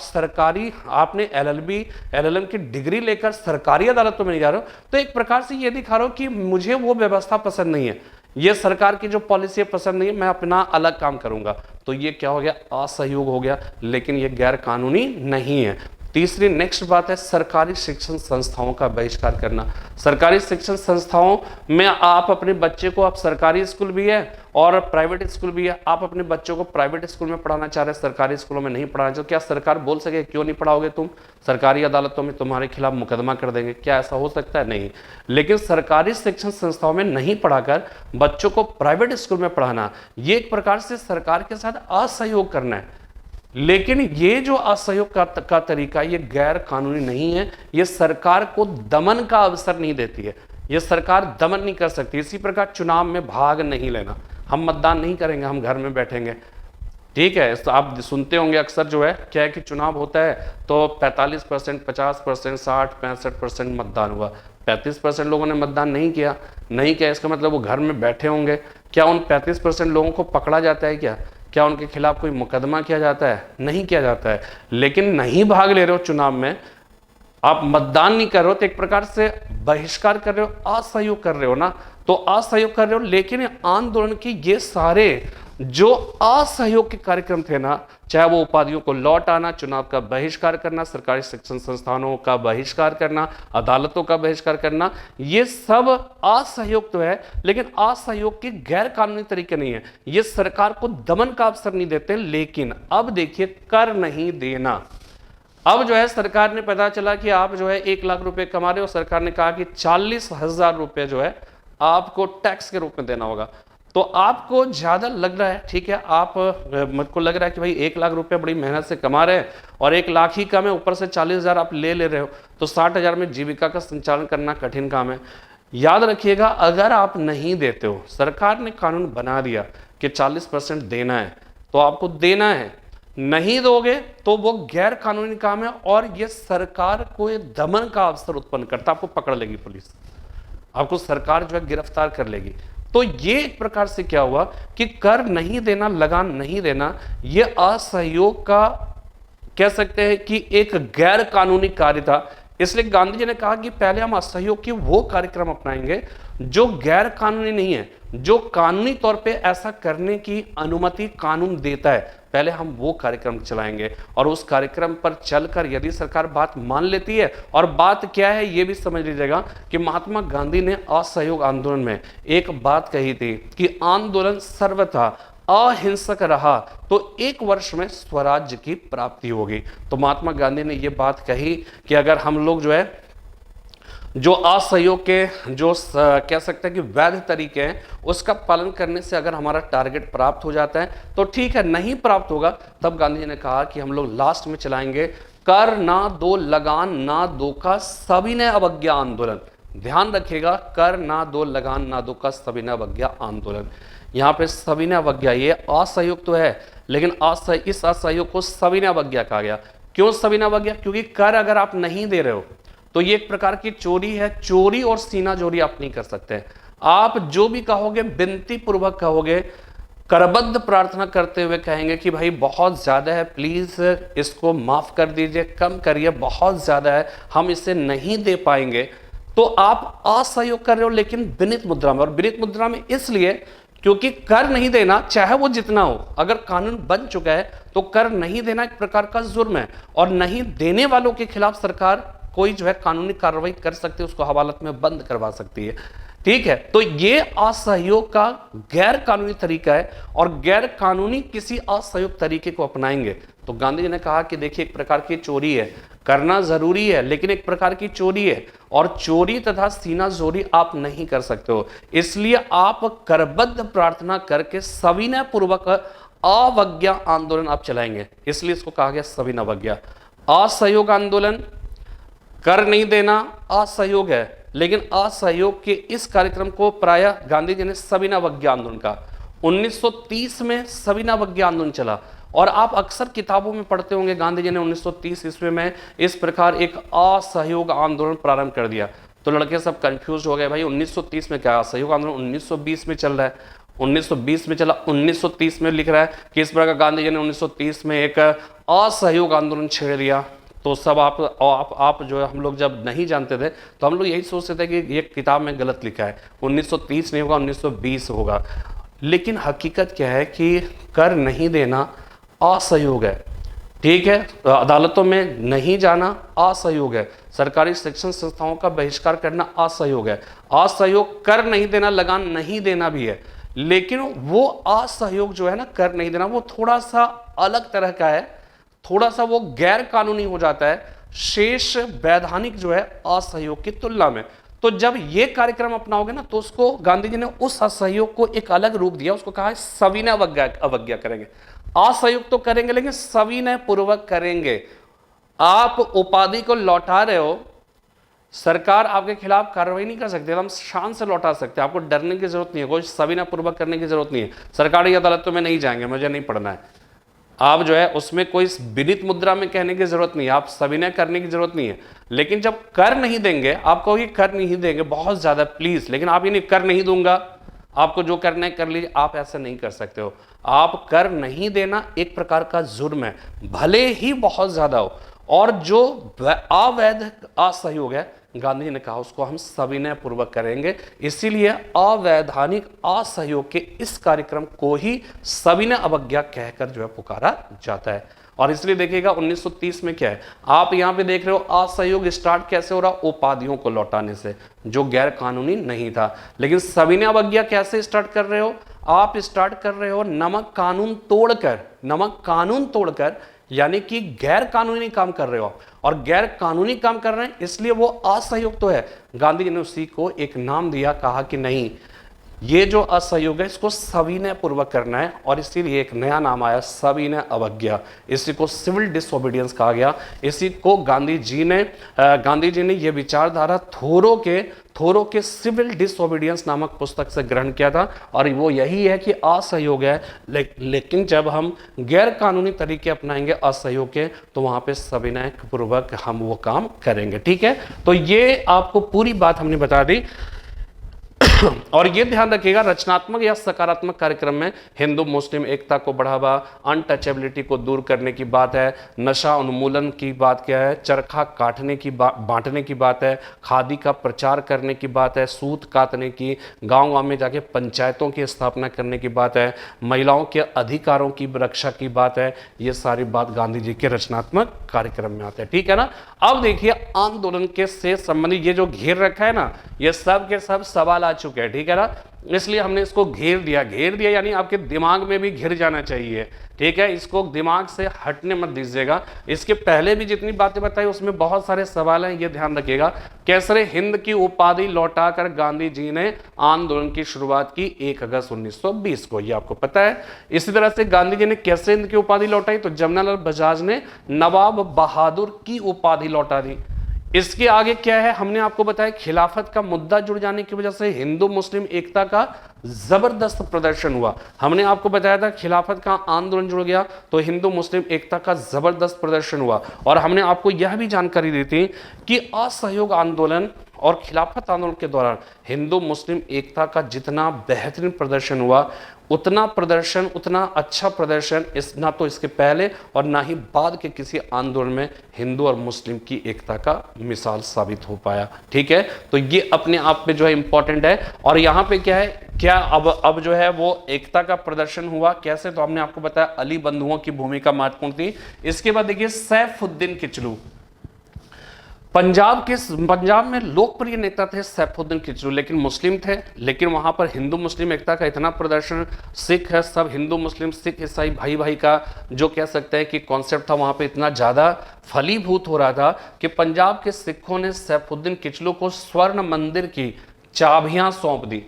आपने एलएलबी, एलएलएम की डिग्री लेकर सरकारी अदालतों में नहीं जा रहे हो, तो एक प्रकार से ये दिखा रहा हो कि मुझे वो व्यवस्था पसंद नहीं है, ये सरकार की जो पॉलिसी पसंद नहीं है, मैं अपना अलग काम करूंगा। तो ये क्या हो गया? असहयोग हो गया, लेकिन ये गैर कानूनी नहीं है। तीसरी नेक्स्ट बात है सरकारी शिक्षण संस्थाओं का बहिष्कार करना। सरकारी शिक्षण संस्थाओं में आप अपने बच्चे को, आप सरकारी स्कूल भी है और प्राइवेट स्कूल भी है, आप अपने बच्चों को प्राइवेट स्कूल में पढ़ाना चाह रहे हैं, सरकारी स्कूलों में नहीं पढ़ाना चाहते, क्या सरकार बोल सके क्यों नहीं पढ़ाओगे तुम? सरकारी अदालतों में तुम्हारे खिलाफ मुकदमा कर देंगे, क्या ऐसा हो सकता है? नहीं। लेकिन सरकारी शिक्षण संस्थाओं में नहीं पढ़ाकर बच्चों को प्राइवेट स्कूल में पढ़ाना, ये एक प्रकार से सरकार के साथ असहयोग करना है। लेकिन ये जो असहयोग का तरीका, ये गैर कानूनी नहीं है, ये सरकार को दमन का अवसर नहीं देती है, ये सरकार दमन नहीं कर सकती। इसी प्रकार चुनाव में भाग नहीं लेना, हम मतदान नहीं करेंगे, हम घर में बैठेंगे, ठीक है। तो आप सुनते होंगे अक्सर जो है क्या है कि चुनाव होता है तो 45%, 50%, 60, 65% मतदान हुआ, 35% लोगों ने मतदान नहीं किया। इसका मतलब वो घर में बैठे होंगे। क्या उन 35% लोगों को पकड़ा जाता है क्या उनके खिलाफ कोई मुकदमा किया जाता है? नहीं किया जाता है। लेकिन नहीं भाग ले रहे हो चुनाव में, आप मतदान नहीं कर रहे हो, तो एक प्रकार से बहिष्कार कर रहे हो, असहयोग कर रहे हो ना, तो असहयोग कर रहे हो। लेकिन आंदोलन की ये सारे जो असहयोग के कार्यक्रम थे ना, चाहे वो उपाधियों को लौट आना, चुनाव का बहिष्कार करना, सरकारी शिक्षण संस्थानों का बहिष्कार करना, अदालतों का बहिष्कार करना, ये सब असहयोग तो है, लेकिन असहयोग के गैर कानूनी तरीके नहीं है, ये सरकार को दमन का अवसर नहीं देते। लेकिन अब देखिए कर नहीं देना, अब जो है सरकार ने पता चला कि आप जो है 1 लाख रुपए कमा रहे हो, सरकार ने कहा कि 40,000 रुपए जो है आपको टैक्स के रूप में देना होगा। तो आपको ज्यादा लग रहा है, ठीक है, आप मुझको लग रहा है कि भाई 1 लाख रुपए बड़ी मेहनत से कमा रहे हैं और 1 लाख ही कम है, ऊपर से 40,000 आप ले रहे हो, तो 60,000 में जीविका का संचालन करना कठिन काम है। याद रखिएगा, अगर आप नहीं देते हो, सरकार ने कानून बना दिया कि 40% देना है, तो आपको देना है। नहीं दोगे तो वो गैर कानूनी काम है और ये सरकार को एक दमन का अवसर उत्पन्न करता है। आपको पकड़ लेगी पुलिस, आपको सरकार जो है गिरफ्तार कर लेगी। तो ये एक प्रकार से क्या हुआ कि कर नहीं देना, लगान नहीं देना, ये असहयोग का कह सकते हैं कि एक गैर कानूनी कार्य था। इसलिए गांधी जी ने कहा कि पहले हम असहयोग के वो कार्यक्रम अपनाएंगे जो गैर कानूनी नहीं है, जो कानूनी तौर पे ऐसा करने की अनुमति कानून देता है, पहले हम वो कार्यक्रम चलाएंगे। और उस कार्यक्रम पर चलकर यदि सरकार बात मान लेती है, और बात क्या है ये भी समझ लीजिएगा कि महात्मा गांधी ने असहयोग आंदोलन में एक बात कही थी कि आंदोलन सर्वथा अहिंसक रहा तो 1 वर्ष में स्वराज्य की प्राप्ति होगी। तो महात्मा गांधी ने यह बात कही कि अगर हम लोग जो है जो असहयोग के जो कह सकते हैं कि वैध तरीके हैं उसका पालन करने से अगर हमारा टारगेट प्राप्त हो जाता है तो ठीक है, नहीं प्राप्त होगा तब गांधी जी ने कहा कि हम लोग लास्ट में चलाएंगे कर ना दो लगान ना दो का सविनय अवज्ञा आंदोलन। ध्यान रखिएगा, कर ना दो लगान ना दो का सविनय अवज्ञा आंदोलन। यहाँ पे सविनय अवज्ञा, ये असहयोग तो है लेकिन इस असहयोग को सविनय अवज्ञा कहा गया। क्यों सविनय अवज्ञा? क्योंकि कर अगर आप नहीं दे रहे हो तो ये एक प्रकार की चोरी है। चोरी और सीना जोरी आप नहीं कर सकते। आप जो भी कहोगे विनती पूर्वक कहोगे, करबद्ध प्रार्थना करते हुए कहेंगे कि भाई बहुत ज्यादा है, प्लीज इसको माफ कर दीजिए, कम करिए, बहुत ज्यादा है, हम इसे नहीं दे पाएंगे, तो आप असहयोग कर रहे हो लेकिन विनीत मुद्रा में। और विनीत मुद्रा में इसलिए क्योंकि कर नहीं देना चाहे वो जितना हो, अगर कानून बन चुका है तो कर नहीं देना एक प्रकार का जुर्म है और नहीं देने वालों के खिलाफ सरकार कोई जो है कानूनी कार्रवाई कर सकती है, उसको हवालात में बंद करवा सकती है। ठीक है, तो ये असहयोग का गैर कानूनी तरीका है और गैर कानूनी किसी असहयोग तरीके को अपनाएंगे तो गांधी जी ने कहा कि देखिए एक प्रकार की चोरी है, करना जरूरी है लेकिन एक प्रकार की चोरी है और चोरी तथा सीना जोरी आप नहीं कर सकते हो। इसलिए आप करबद्ध प्रार्थना करके सविनय पूर्वक अवज्ञा आंदोलन आप चलाएंगे, इसलिए इसको कहा गया सविनय अवज्ञा। असहयोग आंदोलन, कर नहीं देना असहयोग है, लेकिन असहयोग के इस कार्यक्रम को प्रायः गांधी जी ने सविनय अवज्ञा आंदोलन कहा। 1930 में सविनय अवज्ञा आंदोलन चला और आप अक्सर किताबों में पढ़ते होंगे गांधी जी ने 1930 ईस्वी में इस प्रकार एक असहयोग आंदोलन प्रारंभ कर दिया। तो लड़के सब कंफ्यूज हो गए, भाई 1930 में क्या असहयोग आंदोलन 1920 में चल रहा है, 1920 में चला, 1930 में लिख रहा है कि इस प्रकार गांधी जी ने 1930 में एक असहयोग आंदोलन छेड़ दिया। तो सब आप जो है, हम लोग जब नहीं जानते थे तो हम लोग यही सोचते थे कि ये किताब में गलत लिखा है, 1930 नहीं होगा 1920 होगा। लेकिन हकीकत क्या है कि कर नहीं देना असहयोग है। ठीक है, अदालतों में नहीं जाना असहयोग है, सरकारी शिक्षण संस्थाओं का बहिष्कार करना असहयोग है। असहयोग कर नहीं देना, लगान नहीं देना भी है, लेकिन वो असहयोग जो है ना, कर नहीं देना, वो थोड़ा सा अलग तरह का है, थोड़ा सा वो गैर कानूनी हो जाता है शेष वैधानिक जो है असहयोग की तुलना में। तो जब ये कार्यक्रम अपनाओगे ना तो उसको गांधी जी ने उस असहयोग को एक अलग रूप दिया, उसको कहा है सविनय अवज्ञा करेंगे। असहयोग तो करेंगे लेकिन सविनय पूर्वक करेंगे। आप उपाधि को लौटा रहे हो, सरकार आपके खिलाफ कार्रवाई नहीं कर सकती, हम शान से लौटा सकते हैं, आपको डरने की जरूरत नहीं है, कोई सविनय पूर्वक करने की जरूरत नहीं है। सरकारी अदालतों में नहीं जाएंगे, मुझे नहीं पढ़ना है, आप जो है उसमें कोई विनीत मुद्रा में कहने की जरूरत नहीं है, आप सविनय करने की जरूरत नहीं है। लेकिन जब कर नहीं देंगे, आप कहोगे कर नहीं देंगे बहुत ज्यादा प्लीज, लेकिन आप ये नहीं कर नहीं दूंगा, आपको जो करना है कर लीजिए, आप ऐसा नहीं कर सकते हो। आप कर नहीं देना एक प्रकार का जुर्म है, भले ही बहुत ज्यादा हो। और जो अवैध असहयोग है, गांधी जी ने कहा उसको हम सविनय पूर्वक करेंगे, इसीलिए अवैधानिक असहयोग के इस कार्यक्रम को ही सविनय अवज्ञा कहकर जो है पुकारा जाता है। और इसलिए देखिएगा 1930 में क्या है, आप यहां पे देख रहे हो असहयोग स्टार्ट कैसे हो रहा, उपाधियों को लौटाने से जो गैर कानूनी नहीं था। लेकिन सविनय अवज्ञा कैसे स्टार्ट कर रहे हो, आप स्टार्ट कर रहे हो नमक कानून तोड़कर, यानी कि गैर कानूनी काम कर रहे हो और गैर कानूनी काम कर रहे हैं, इसलिए वो असहयोग तो है। गांधी जी ने उसी को एक नाम दिया, कहा कि नहीं, ये जो असहयोग है इसको सविनय पूर्वक करना है, और इसीलिए एक नया नाम आया सविनय अवज्ञा। इसी को सिविल डिसओबीडियंस कहा गया। इसी को गांधी जी ने ये विचारधारा थोरो के सिविल डिसओबीडियंस नामक पुस्तक से ग्रहण किया था, और वो यही है कि असहयोग है, लेकिन जब हम गैर कानूनी तरीके अपनाएंगे असहयोग के, तो वहां पे सविनय पूर्वक हम वो काम करेंगे। ठीक है, तो ये आपको पूरी बात हमने बता दी। और ये ध्यान रखिएगा, रचनात्मक या सकारात्मक कार्यक्रम में हिंदू मुस्लिम एकता को बढ़ावा, अनटचेबिलिटी को दूर करने की बात है, नशा उन्मूलन की बात क्या है, चरखा काटने की बांटने की बात है, खादी का प्रचार करने की बात है, सूत काटने की, गांव-गांव में जाके पंचायतों की स्थापना करने की बात है, महिलाओं के अधिकारों की रक्षा की बात है। ये सारी बात गांधी जी के रचनात्मक कार्यक्रम में आते हैं। ठीक है ना। अब देखिए आंदोलन के से संबंधित ये जो घेर रखा है ना, ये सब के सब सवाल आ चुके हैं। ठीक है ना, इसलिए हमने इसको घेर दिया यानी आपके दिमाग में भी घिर जाना चाहिए। ठीक है, इसको दिमाग से हटने मत दीजिएगा। इसके पहले भी जितनी बातें बताई उसमें बहुत सारे सवाल हैं, ये ध्यान रखिएगा। कैसरे हिंद की उपाधि लौटाकर गांधी जी ने आंदोलन की शुरुआत की 1 अगस्त 1920 को, ये आपको पता है। इसी तरह से गांधी जी ने कैसे हिंद की उपाधि लौटाई, तो जमनालाल बजाज ने नवाब बहादुर की उपाधि लौटा दी। इसके आगे क्या है, हमने आपको बताया खिलाफत का मुद्दा जुड़ जाने की वजह से हिंदू मुस्लिम एकता का जबरदस्त प्रदर्शन हुआ। हमने आपको बताया था खिलाफत का आंदोलन जुड़ गया तो हिंदू मुस्लिम एकता का जबरदस्त प्रदर्शन हुआ। और हमने आपको यह भी जानकारी दी थी कि असहयोग आंदोलन और खिलाफत आंदोलन के दौरान हिंदू मुस्लिम एकता का जितना बेहतरीन प्रदर्शन हुआ, उतना अच्छा प्रदर्शन ना तो इसके पहले और ना ही बाद के किसी आंदोलन में हिंदू और मुस्लिम की एकता का मिसाल साबित हो पाया। ठीक है, तो ये अपने आप में जो है इंपॉर्टेंट है। और यहाँ पे क्या है, क्या अब जो है वो एकता का प्रदर्शन हुआ कैसे, तो हमने आपको बताया अली बंधुओं की भूमिका महत्वपूर्ण थी। इसके बाद देखिए सैफुद्दीन किचलू, पंजाब में लोकप्रिय नेता थे सैफुद्दीन किचलू, लेकिन मुस्लिम थे, लेकिन वहां पर हिंदू मुस्लिम एकता का इतना प्रदर्शन, सिख है सब हिंदू मुस्लिम सिख ईसाई भाई भाई का जो कह सकते हैं कि कॉन्सेप्ट था वहां पे इतना ज्यादा फलीभूत हो रहा था कि पंजाब के सिखों ने सैफुद्दीन किचलू को स्वर्ण मंदिर की चाबियां सौंप दी।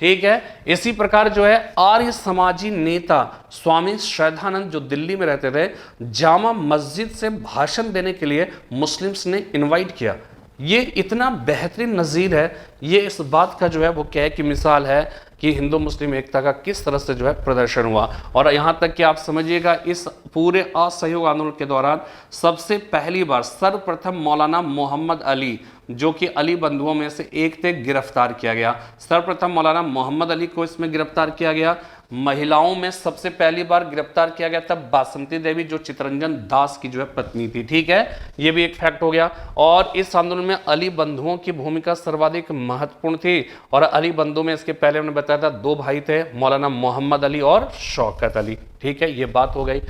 ठीक है, इसी प्रकार जो है आर्य समाजी नेता स्वामी श्रद्धानंद जो दिल्ली में रहते थे, जामा मस्जिद से भाषण देने के लिए मुस्लिम्स ने इनवाइट किया। ये इतना बेहतरीन नज़ीर है, ये इस बात का जो है वो क्या है कि मिसाल है कि हिंदू मुस्लिम एकता का किस तरह से जो है प्रदर्शन हुआ। और यहाँ तक कि आप समझिएगा इस पूरे असहयोग आंदोलन के दौरान सबसे पहली बार सर्वप्रथम मौलाना मोहम्मद अली जो कि अली बंधुओं में से एक थे गिरफ्तार किया गया। सर्वप्रथम मौलाना मोहम्मद अली को इसमें गिरफ्तार किया गया। महिलाओं में सबसे पहली बार गिरफ्तार किया गया था बासंती देवी जो चितरंजन दास की जो है पत्नी थी। ठीक है, ये भी एक फैक्ट हो गया। और इस आंदोलन में अली बंधुओं की भूमिका सर्वाधिक महत्वपूर्ण थी। और अली बंधु में इसके पहले हमने बताया था 2 भाई थे, मौलाना मोहम्मद अली और शौकत अली। ठीक है, ये बात हो गई।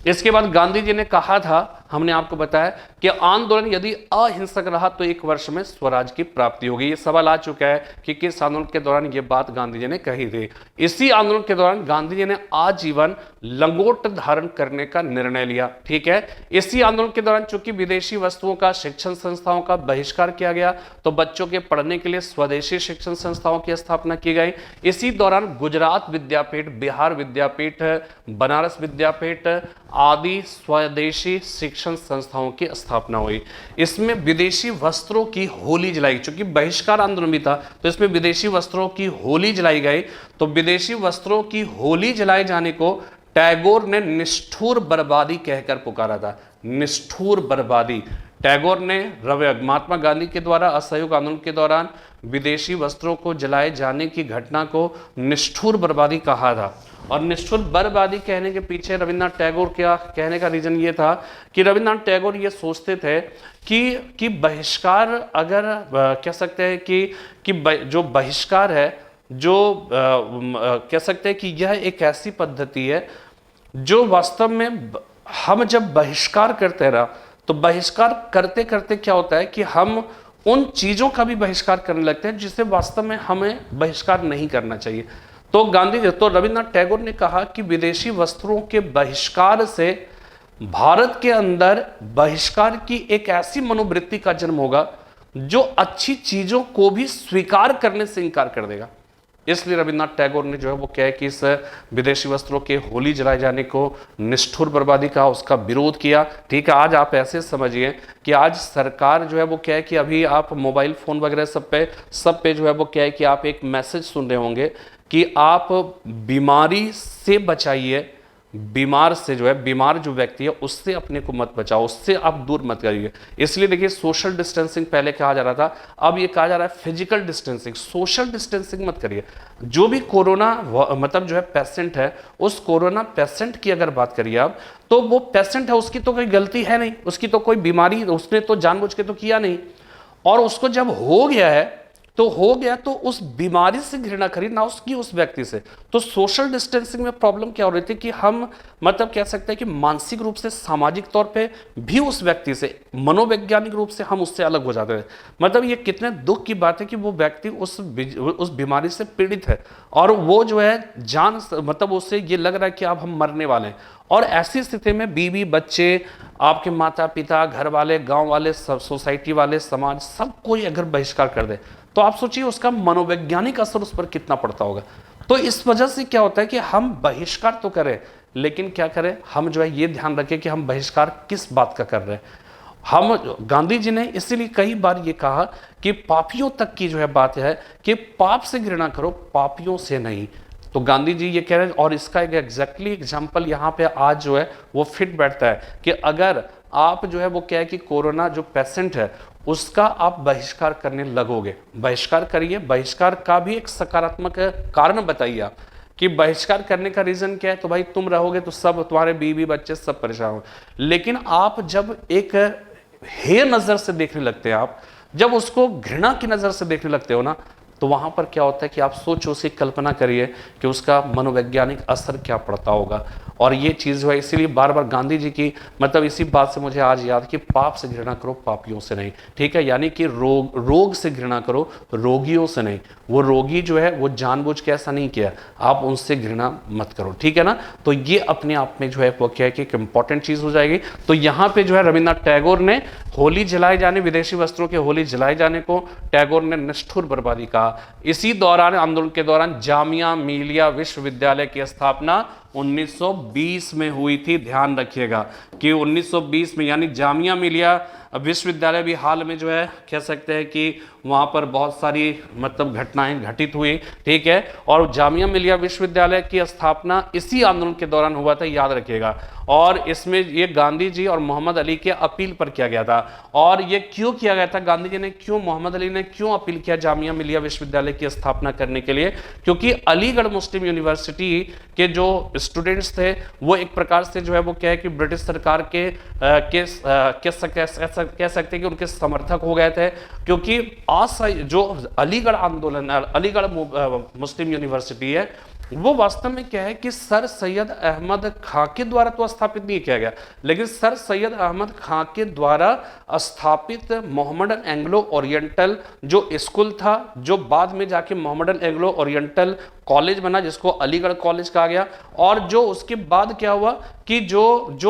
इसके बाद गांधी जी ने कहा था, हमने आपको बताया कि आंदोलन यदि अहिंसक रहा तो 1 वर्ष में स्वराज की प्राप्ति होगी। ये सवाल आ चुका है कि किस आंदोलन के दौरान ये बात गांधी जी ने कही थी। इसी आंदोलन के दौरान गांधी जी ने आजीवन लंगोट धारण करने का निर्णय लिया। ठीक है, इसी आंदोलन के दौरान चूंकि विदेशी वस्तुओं का शिक्षण संस्थाओं का बहिष्कार किया गया तो बच्चों के पढ़ने के लिए स्वदेशी शिक्षण संस्थाओं की स्थापना की गई। इसी दौरान गुजरात विद्यापीठ, बिहार विद्यापीठ, बनारस विद्यापीठ आदि स्वदेशी शिक्षण संस्थाओं की स्थापना हुई। इसमें विदेशी वस्त्रों की होली जलाई, चूंकि बहिष्कार आंदोलन भी था तो इसमें विदेशी वस्त्रों की होली जलाई गई। तो विदेशी वस्त्रों की होली जलाए जाने को टैगोर ने निष्ठुर बर्बादी कहकर पुकारा था। निष्ठुर बर्बादी, टैगोर ने महात्मा गांधी के द्वारा असहयोग आंदोलन के दौरान विदेशी वस्त्रों को जलाए जाने की घटना को निष्ठुर बर्बादी कहा था। और निष्ठुर बर्बादी कहने के पीछे रविन्द्रनाथ टैगोर क्या कहने का रीजन ये था कि रविन्द्रनाथ टैगोर ये सोचते थे कि बहिष्कार अगर कह सकते हैं कि जो बहिष्कार है जो कह सकते हैं कि यह एक ऐसी पद्धति है जो वास्तव में हम जब बहिष्कार करते रहा तो बहिष्कार करते करते क्या होता है कि हम उन चीजों का भी बहिष्कार करने लगते हैं जिसे वास्तव में हमें बहिष्कार नहीं करना चाहिए। तो रविन्द्रनाथ टैगोर ने कहा कि विदेशी वस्त्रों के बहिष्कार से भारत के अंदर बहिष्कार की एक ऐसी मनोवृत्ति का जन्म होगा जो अच्छी चीजों को भी स्वीकार करने से इनकार कर देगा। इसलिए रविन्द्रनाथ टैगोर ने जो है वो क्या है कि इस विदेशी वस्त्रों के होली जलाए जाने को निष्ठुर बर्बादी कहा, उसका विरोध किया। ठीक है, आज आप ऐसे समझिए कि आज सरकार जो है वो क्या है कि अभी आप मोबाइल फोन वगैरह सब पे जो है वो क्या है कि आप एक मैसेज सुन रहे होंगे कि आप बीमारी से बचाइए, बीमार से जो है, बीमार जो व्यक्ति है उससे अपने को मत बचाओ, उससे आप दूर मत करिए। इसलिए देखिए सोशल डिस्टेंसिंग पहले कहा जा रहा था, अब ये कहा जा रहा है फिजिकल डिस्टेंसिंग। सोशल डिस्टेंसिंग मत करिए। जो भी कोरोना मतलब जो है पेशेंट है, उस कोरोना पेशेंट की अगर बात करिए आप, तो वो पेशेंट है, उसकी तो कोई गलती है नहीं, उसकी तो कोई बीमारी उसने तो जानबूझ के तो किया नहीं। और उसको जब हो गया है तो हो गया, तो उस बीमारी से घृणा करी, ना उसकी उस व्यक्ति से। तो सोशल डिस्टेंसिंग में प्रॉब्लम क्या हो रही थी कि हम मतलब कह सकते हैं कि मानसिक रूप से, सामाजिक तौर पे भी उस व्यक्ति से, मनोवैज्ञानिक रूप से हम उससे अलग हो जाते थे। मतलब ये कितने दुख की बात है कि वो व्यक्ति उस बीमारी से पीड़ित है और वो जो है जान मतलब उससे ये लग रहा है कि अब हम मरने वाले हैं। और ऐसी स्थिति में बीवी, बच्चे, आपके माता पिता, घर वाले, गांव वाले, सब सोसाइटी वाले, समाज, सब कोई अगर बहिष्कार कर दे तो आप सोचिए उसका मनोवैज्ञानिक असर उस पर कितना पड़ता होगा। तो इस वजह से क्या होता है कि हम बहिष्कार तो करें, लेकिन क्या करें, हम जो है ये ध्यान रखें कि हम बहिष्कार किस बात का कर रहे हैं। हम, गांधी जी ने इसीलिए कई बार ये कहा कि पापियों तक की जो है बात है कि पाप से घृणा करो, पापियों से नहीं। तो गांधी जी ये कह रहे हैं, और इसका एक एग्जैक्टली एग्जाम्पल यहाँ पे आज जो है वो फिट बैठता है कि अगर आप जो है वो क्या है कि कोरोना जो पेशेंट है उसका आप बहिष्कार करने लगोगे, बहिष्कार करिए। बहिष्कार का भी एक सकारात्मक कारण बताइए आप कि बहिष्कार करने का रीजन क्या है। तो भाई तुम रहोगे तो सब तुम्हारे बीवी बच्चे सब परेशान हो, लेकिन आप जब एक हे नजर से देखने लगते हैं, आप जब उसको घृणा की नजर से देखने लगते हो ना, तो वहां पर क्या होता है कि आप सोचो, उसकी कल्पना करिए कि उसका मनोवैज्ञानिक असर क्या पड़ता होगा। और ये चीज़ है, इसीलिए बार बार गांधी जी की मतलब इसी बात से मुझे आज याद कि पाप से घृणा करो, पापियों से नहीं। ठीक है, यानी कि रोग से घृणा करो, रोगियों से नहीं। वो रोगी जो है वो जानबूझ के ऐसा नहीं किया, आप उनसे घृणा मत करो। ठीक है ना, तो ये अपने आप में जो है वो क्या है कि एक इंपॉर्टेंट चीज़ हो जाएगी। तो यहाँ पे जो है रविन्द्रनाथ टैगोर ने होली जलाए जाने, विदेशी वस्त्रों के होली जलाए जाने को टैगोर ने निष्ठुर बर्बादी कहा। इसी दौरान, आंदोलन के दौरान, जामिया मिलिया विश्वविद्यालय की स्थापना 1920 में हुई थी। ध्यान रखिएगा कि 1920 में, यानी जामिया मिलिया विश्वविद्यालय भी हाल में जो है कह सकते हैं कि वहाँ पर बहुत सारी मतलब घटनाएं घटित हुई। ठीक है, और जामिया मिलिया विश्वविद्यालय की स्थापना इसी आंदोलन के दौरान हुआ था, याद रखिएगा। और इसमें ये गांधी जी और मोहम्मद अली के अपील पर किया गया था। और ये क्यों किया गया था, गांधी जी ने क्यों, मोहम्मद अली ने क्यों अपील किया जामिया मिलिया विश्वविद्यालय की स्थापना करने के लिए? क्योंकि अलीगढ़ मुस्लिम यूनिवर्सिटी के जो स्टूडेंट्स थे वो एक प्रकार से जो है वो क्या है कि ब्रिटिश सरकार के कह सकते हैं कि उनके समर्थक हो गए थे। क्योंकि जो अलीगढ़ आंदोलन, अलीगढ़ मुस्लिम यूनिवर्सिटी है, वो वास्तव में क्या है कि सर सैयद अहमद खां के द्वारा तो स्थापित नहीं किया गया, लेकिन सर सैयद अहमद खां के द्वारा स्थापित मोहम्मडन एंग्लो ओरिएंटल जो स्कूल था, जो बाद में जाके मोहम्मडन एंग्लो ओरिएंटल कॉलेज बना, जिसको अलीगढ़ कॉलेज कहा गया। और जो उसके बाद क्या हुआ कि जो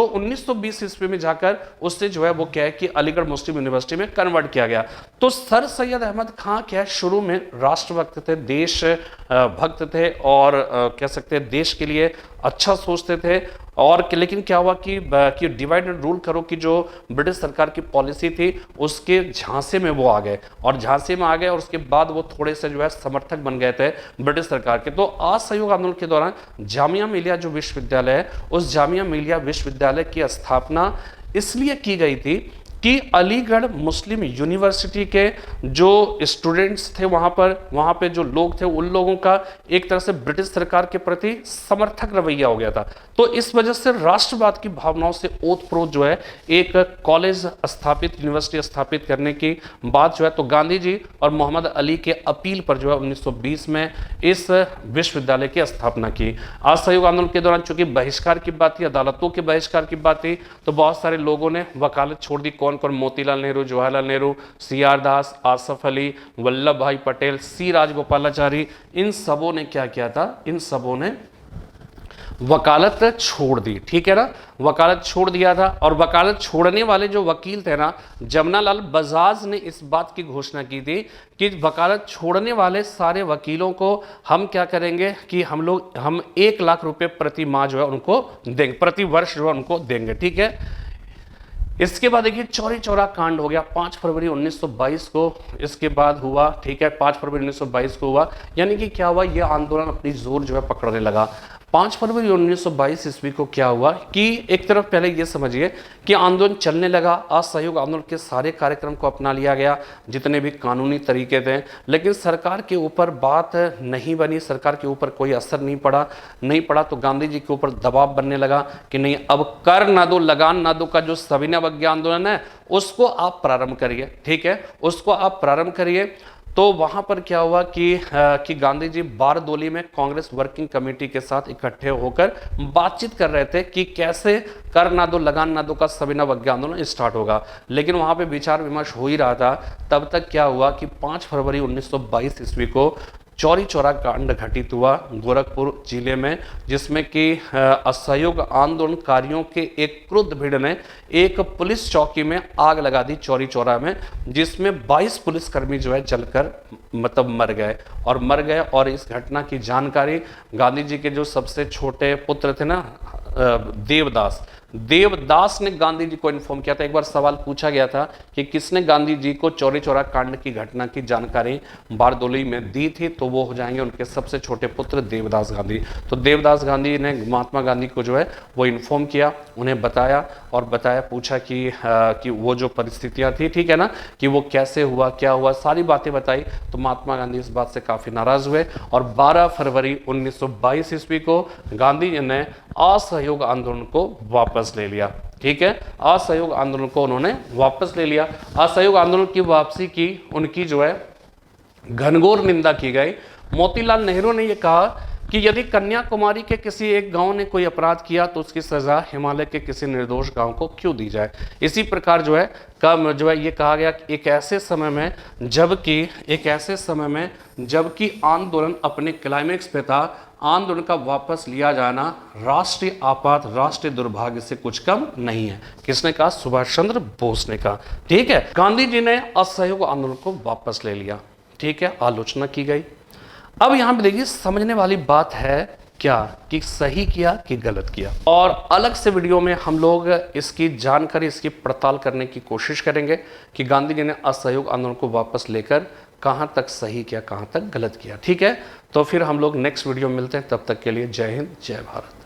1920 ईस्वी में जाकर उससे जो है वो क्या है कि अलीगढ़ मुस्लिम यूनिवर्सिटी में कन्वर्ट किया गया। तो सर सैयद अहमद खां क्या है, शुरू में राष्ट्रभक्त थे, देश भक्त थे, और कह सकते हैं देश के लिए अच्छा सोचते थे। और लेकिन क्या हुआ कि डिवाइड एंड रूल करो कि जो ब्रिटिश सरकार की पॉलिसी थी उसके झांसे में वो आ गए, और झांसे में आ गए, और उसके बाद वो थोड़े से जो है समर्थक बन गए थे ब्रिटिश सरकार के। तो असहयोग आंदोलन के दौरान जामिया मिलिया जो विश्वविद्यालय है, उस जामिया मिलिया विश्वविद्यालय की स्थापना इसलिए की गई थी कि अलीगढ़ मुस्लिम यूनिवर्सिटी के जो स्टूडेंट्स थे वहाँ पे जो लोग थे, उन लोगों का एक तरह से ब्रिटिश सरकार के प्रति समर्थक रवैया हो गया था। तो इस वजह से राष्ट्रवाद की भावनाओं से ओतप्रोत जो है एक कॉलेज स्थापित, यूनिवर्सिटी स्थापित करने की बात जो है, तो गांधी जी और मोहम्मद अली के अपील पर जो है 1920 में इस विश्वविद्यालय की स्थापना की। असहयोग आंदोलन के दौरान चूंकि बहिष्कार की बात थी, अदालतों के बहिष्कार की बात थी, तो बहुत सारे लोगों ने वकालत छोड़ दी। कौन? मोतीलाल नेहरू, जवाहरलाल नेहरू, सी.आर. दास, आसफ अली, वल्लभ भाई पटेल, सी राजगोपालाचारी, इन सबों ने क्या किया था? इन सबों ने वकालत छोड़ दी, ठीक है ना, वकालत छोड़ दिया था। और वकालत छोड़ने वाले जो वकील थे ना, जमनालाल बजाज ने इस बात की घोषणा की थी कि वकालत छोड़ने वाले सारे वकीलों को हम क्या करेंगे कि हम 1 लाख रुपए प्रति माह जो है उनको देंगे, प्रति वर्ष जो है उनको देंगे, ठीक है। इसके बाद देखिए चौरी चौरा कांड हो गया 5 फरवरी 1922 को, इसके बाद हुआ, ठीक है, 5 फरवरी 1922 को हुआ, यानी कि क्या हुआ, यह आंदोलन अपनी जोर जो है पकड़ने लगा। 5 फरवरी 1922 ईस्वी को क्या हुआ कि एक तरफ पहले ये समझिए कि आंदोलन चलने लगा, असहयोग आंदोलन के सारे कार्यक्रम को अपना लिया गया, जितने भी कानूनी तरीके थे, लेकिन सरकार के ऊपर बात नहीं बनी, सरकार के ऊपर कोई असर नहीं पड़ा। तो गांधी जी के ऊपर दबाव बनने लगा कि नहीं, अब कर ना दो, लगान ना दो का जो सविनय अवज्ञा आंदोलन है उसको आप प्रारंभ करिए, ठीक है, उसको आप प्रारंभ करिए। तो वहां पर क्या हुआ कि गांधी जी बारदोली में कांग्रेस वर्किंग कमेटी के साथ इकट्ठे होकर बातचीत कर रहे थे कि कैसे कर ना दो, लगान ना दो का सविनय अवज्ञा आंदोलन स्टार्ट होगा। लेकिन वहां पे विचार विमर्श हो ही रहा था। तब तक क्या हुआ कि 5 फरवरी 1922 ईस्वी को चौरी चौरा कांड घटित हुआ गोरखपुर जिले में, जिसमें कि असहयोग आंदोलनकारियों के एक क्रुद्ध भीड़ ने एक पुलिस चौकी में आग लगा दी चौरी चौरा में, जिसमें 22 पुलिसकर्मी जो है जलकर मतलब मर गए। और इस घटना की जानकारी गांधी जी के जो सबसे छोटे पुत्र थे ना, देवदास ने गांधी जी को इन्फॉर्म किया था। एक बार सवाल पूछा गया था कि किसने गांधी जी को चौरी चौरा कांड की घटना की जानकारी बारदोली में दी थी, तो वो हो जाएंगे उनके सबसे छोटे पुत्र देवदास गांधी। तो देवदास गांधी ने महात्मा गांधी को जो है वो इन्फॉर्म किया, उन्हें बताया पूछा कि वो जो परिस्थितियां थी, ठीक है ना, कि वो कैसे हुआ, क्या हुआ, सारी बातें बताई। तो महात्मा गांधी इस बात से काफी नाराज हुए और 12 फरवरी 1922 ईस्वी को गांधी जी ने असहयोग आंदोलन को वापस ले लिया, ठीक है, असहयोग आंदोलन को उन्होंने वापस ले लिया। असहयोग आंदोलन की वापसी की उनकी जो है घनघोर निंदा की गई। मोतीलाल नेहरू ने यह कहा कि यदि कन्याकुमारी के किसी एक गांव ने कोई अपराध किया तो उसकी सजा हिमालय के किसी निर्दोष गांव को क्यों दी जाए। इसी प्रकार जो है ये कहा गया कि एक ऐसे समय में जबकि आंदोलन अपने क्लाइमेक्स पे था, आंदोलन का वापस लिया जाना राष्ट्रीय आपात, राष्ट्रीय दुर्भाग्य से कुछ कम नहीं है। किसने कहा? सुभाष चंद्र बोस ने कहा, ठीक है। गांधी जी ने असहयोग आंदोलन को वापस ले लिया, ठीक है, आलोचना की गई। अब यहां पे देखिए समझने वाली बात है क्या कि सही किया कि गलत किया, और अलग से वीडियो में हम लोग इसकी जानकारी, इसकी पड़ताल करने की कोशिश करेंगे कि गांधी जी ने असहयोग आंदोलन को वापस लेकर कहां तक सही किया, कहां तक गलत किया, ठीक है। तो फिर हम लोग नेक्स्ट वीडियो में मिलते हैं, तब तक के लिए जय हिंद, जय भारत।